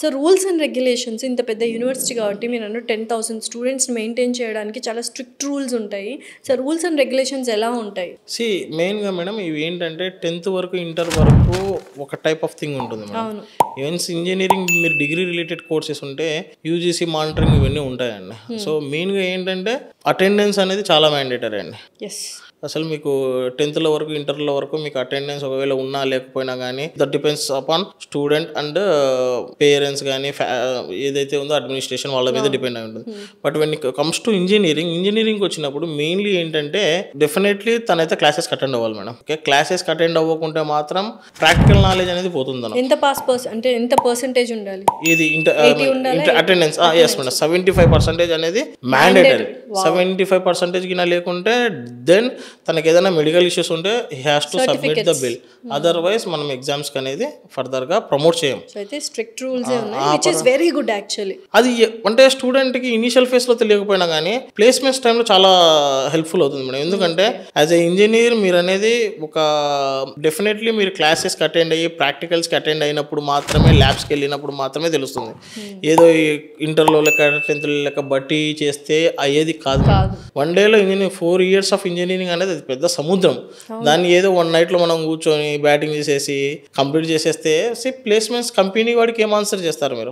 So rules and regulations ఇంత పెద్ద university కాబట్టి మీరు అన్న 10,000 స్టూడెంట్స్ మెయింటైన్ చేయడానికి చాలా స్ట్రిక్ట్ రూల్స్ ఉంటాయి. సో రూల్స్ అండ్ రెగ్యులేషన్స్ ఎలా ఉంటాయి? మెయిన్గా మేడం ఇవి ఏంటంటే 10th వరకు ఇంటర్ వరకు ఒక టైప్ ఆఫ్ థింగ్ ఉంటుంది మేడం. ఈవెన్స్ ఇంజనీరింగ్ మీరు డిగ్రీ రిలేటెడ్ కోర్సెస్ ఉంటే యూజీసీ మానిటరింగ్ ఇవన్నీ ఉంటాయండి. సో మెయిన్గా ఏంటంటే అటెండెన్స్ అనేది చాలా మ్యాండేటరీ అండి. అసలు మీకు 10th వరకు ఇంటర్లో వరకు మీకు అటెండెన్స్ ఒకవేళ ఉన్నా లేకపోయినా కానీ that depends upon student and parents కానీ ఏదైతే ఉందో అడ్మినిస్ట్రేషన్ వాళ్ళ మీద డిపెండ్ అయి ఉంటుంది. But when comes to engineering వచ్చినప్పుడు మెయిన్లీ ఏంటంటే డెఫినెట్లీ తనైతే క్లాసెస్ అటెండ్ అవ్వాలి మేడం. ఓకే, క్లాసెస్ అటెండ్ అవ్వకుంటే మాత్రం ప్రాక్టికల్ నాలెడ్జ్ అనేది పోతుంది. ఎంత పర్సెంటేజ్ ఉండాలి? ఇది అటెండెన్స్ ఎస్ మేడం, 75% అనేది మ్యాండేటరీ. 75% కింద లేకుంటే దెన్ తనకి ఏదైనా మెడికల్ ఇష్యూస్ ఉంటే he has to submit the bill. Otherwise మనం ఎగ్జామ్స్ అనేది ఫర్దర్ గా ప్రమోట్ చేయం. Strict rules which is very good actually. అది అంటే స్టూడెంట్ కి ఇనిషియల్ ఫేజ్ లో తెలియకపోయినా కానీ ప్లేస్మెంట్స్ టైంలో చాలా హెల్ప్ఫుల్ అవుతుంది మేడం. ఎందుకంటే యాజ్ ఎ ఇంజనీర్ మీరు అనేది ఒక డెఫినెట్లీ మీరు క్లాసెస్కి అటెండ్ అయ్యి ప్రాక్టికల్స్కి అటెండ్ అయినప్పుడు మాత్రమే ల్యాబ్స్కి వెళ్ళినప్పుడు మాత్రమే తెలుస్తుంది. ఏదో ఇంటర్లో లెక్క 10th లెక్క బట్టి చేస్తే అయ్యేది కాదు. 1 డేలో ఇంజనీరింగ్ 4 years ఆఫ్ ఇంజనీరింగ్ అనేది అది పెద్ద సముద్రం. దాన్ని ఏదో 1 నైట్లో మనం కూర్చొని బ్యాటింగ్ చేసేసి కంప్లీట్ చేసేస్తే ప్లేస్మెంట్స్ కంపెనీ వాడికి ఏం ఆన్సర్ చేస్తారు మీరు?